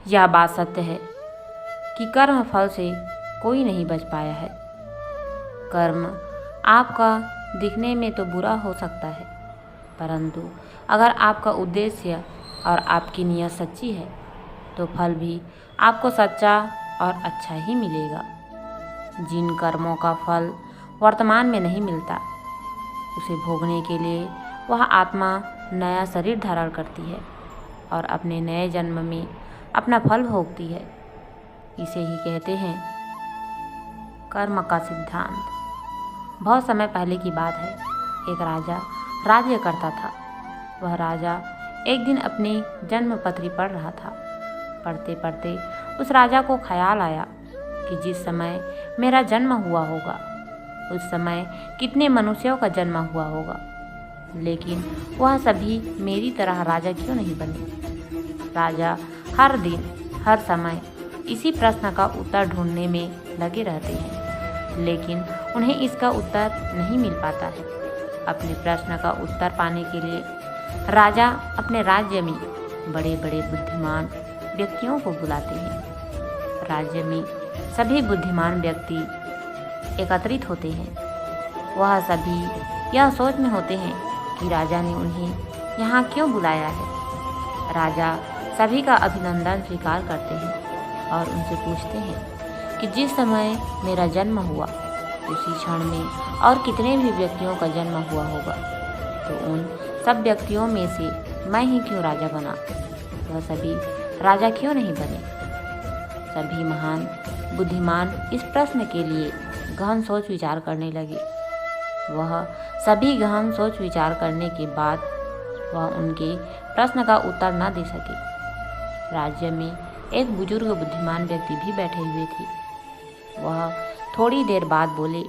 यह बात सत्य है कि कर्म फल से कोई नहीं बच पाया है। कर्म आपका दिखने में तो बुरा हो सकता है, परंतु अगर आपका उद्देश्य और आपकी नीयत सच्ची है तो फल भी आपको सच्चा और अच्छा ही मिलेगा। जिन कर्मों का फल वर्तमान में नहीं मिलता, उसे भोगने के लिए वह आत्मा नया शरीर धारण करती है और अपने नए जन्म में अपना फल भोगती है। इसे ही कहते हैं कर्म का सिद्धांत। बहुत समय पहले की बात है। एक राजा राज्य करता था। वह राजा एक दिन अपनी जन्मपत्री पढ़ रहा था। पढ़ते पढ़ते उस राजा को ख्याल आया कि जिस समय मेरा जन्म हुआ होगा उस समय कितने मनुष्यों का जन्म हुआ होगा, लेकिन वह सभी मेरी तरह राजा क्यों नहीं बने। राजा हर दिन हर समय इसी प्रश्न का उत्तर ढूंढने में लगे रहते हैं, लेकिन उन्हें इसका उत्तर नहीं मिल पाता है। अपने प्रश्न का उत्तर पाने के लिए राजा अपने राज्य में बड़े बड़े बुद्धिमान व्यक्तियों को बुलाते हैं। राज्य में सभी बुद्धिमान व्यक्ति एकत्रित होते हैं। वह सभी यह सोच में होते हैं कि राजा ने उन्हें यहाँ क्यों बुलाया है। राजा सभी का अभिनंदन स्वीकार करते हैं और उनसे पूछते हैं कि जिस समय मेरा जन्म हुआ उसी क्षण में और कितने भी व्यक्तियों का जन्म हुआ होगा, तो उन सब व्यक्तियों में से मैं ही क्यों राजा बना, वह सभी राजा क्यों नहीं बने। सभी महान बुद्धिमान इस प्रश्न के लिए गहन सोच विचार करने लगे। वह सभी गहन सोच विचार करने के बाद वह उनके प्रश्न का उत्तर न दे सके। राज्य में एक बुजुर्ग बुद्धिमान व्यक्ति भी बैठे हुए थे। वह थोड़ी देर बाद बोले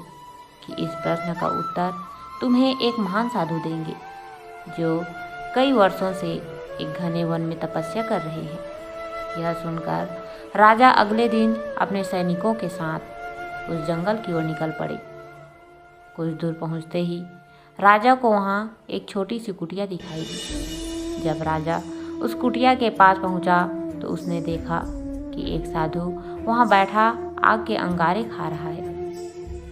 कि इस प्रश्न का उत्तर तुम्हें एक महान साधु देंगे, जो कई वर्षों से एक घने वन में तपस्या कर रहे हैं। यह सुनकर राजा अगले दिन अपने सैनिकों के साथ उस जंगल की ओर निकल पड़े। कुछ दूर पहुंचते ही राजा को वहां एक छोटी सी कुटिया दिखाई दी। जब राजा उस कुटिया के पास पहुंचा तो उसने देखा कि एक साधु वहां बैठा आग के अंगारे खा रहा है।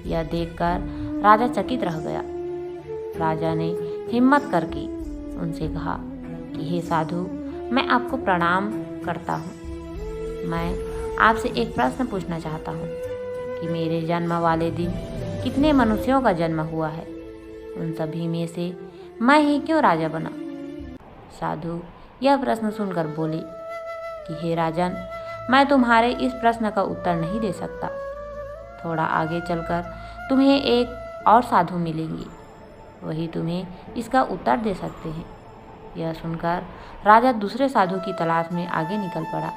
यह देखकर राजा चकित रह गया। राजा ने हिम्मत करके उनसे कहा कि हे साधु, मैं आपको प्रणाम करता हूँ। मैं आपसे एक प्रश्न पूछना चाहता हूँ कि मेरे जन्म वाले दिन कितने मनुष्यों का जन्म हुआ है। उन सभी में से मैं ही क्यों राजा बना। साधु यह प्रश्न सुनकर बोले कि हे राजन, मैं तुम्हारे इस प्रश्न का उत्तर नहीं दे सकता। थोड़ा आगे चलकर तुम्हें एक और साधु मिलेंगे, वही तुम्हें इसका उत्तर दे सकते हैं। यह सुनकर राजा दूसरे साधु की तलाश में आगे निकल पड़ा।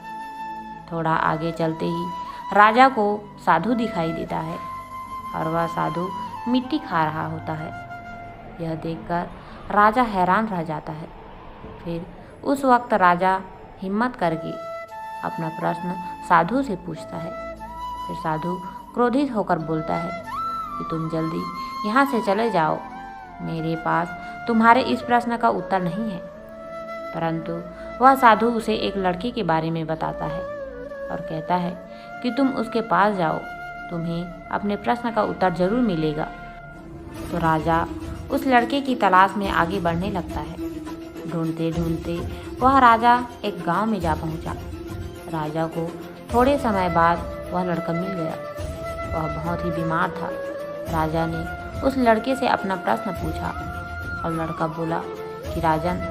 थोड़ा आगे चलते ही राजा को साधु दिखाई देता है और वह साधु मिट्टी खा रहा होता है। यह देखकर राजा हैरान रह जाता है। फिर उस वक्त राजा हिम्मत करके अपना प्रश्न साधु से पूछता है। फिर साधु क्रोधित होकर बोलता है कि तुम जल्दी यहाँ से चले जाओ, मेरे पास तुम्हारे इस प्रश्न का उत्तर नहीं है। परंतु वह साधु उसे एक लड़की के बारे में बताता है और कहता है कि तुम उसके पास जाओ, तुम्हें अपने प्रश्न का उत्तर जरूर मिलेगा। तो राजा उस लड़के की तलाश में आगे बढ़ने लगता है। ढूंढते ढूंढते वह राजा एक गांव में जा पहुंचा। राजा को थोड़े समय बाद वह लड़का मिल गया। वह बहुत ही बीमार था। राजा ने उस लड़के से अपना प्रश्न पूछा और लड़का बोला कि राजन,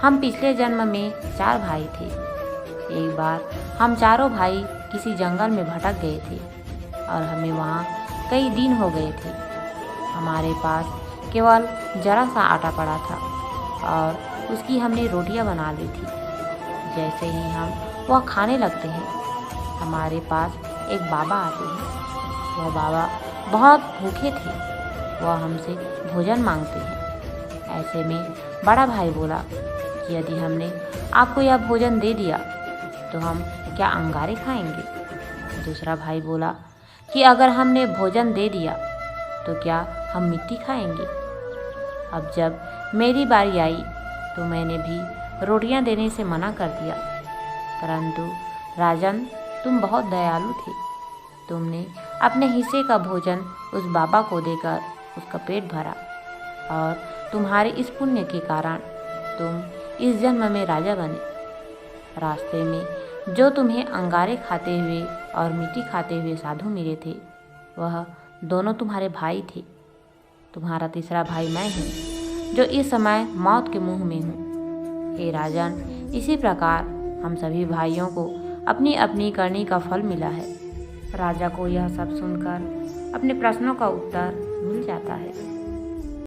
हम पिछले जन्म में 4 भाई थे। एक बार हम चारों भाई किसी जंगल में भटक गए थे और हमें वहाँ कई दिन हो गए थे। हमारे पास केवल जरा सा आटा पड़ा था और उसकी हमने रोटियां बना ली थी। जैसे ही हम वह खाने लगते हैं, हमारे पास एक बाबा आते हैं। वह बाबा बहुत भूखे थे। वह हमसे भोजन मांगते हैं। ऐसे में बड़ा भाई बोला कि यदि हमने आपको यह भोजन दे दिया तो हम क्या अंगारे खाएंगे। दूसरा भाई बोला कि अगर हमने भोजन दे दिया तो क्या हम मिट्टी खाएंगे। अब जब मेरी बारी आई तो मैंने भी रोटियां देने से मना कर दिया, परंतु राजन, तुम बहुत दयालु थे। तुमने अपने हिस्से का भोजन उस बाबा को देकर उसका पेट भरा और तुम्हारे इस पुण्य के कारण तुम इस जन्म में राजा बने। रास्ते में जो तुम्हें अंगारे खाते हुए और मिट्टी खाते हुए साधु मिले थे, वह दोनों तुम्हारे भाई थे। तुम्हारा तीसरा भाई मैं हूँ, जो इस समय मौत के मुंह में हूँ। हे राजन, इसी प्रकार हम सभी भाइयों को अपनी अपनी करनी का फल मिला है। राजा को यह सब सुनकर अपने प्रश्नों का उत्तर मिल जाता है।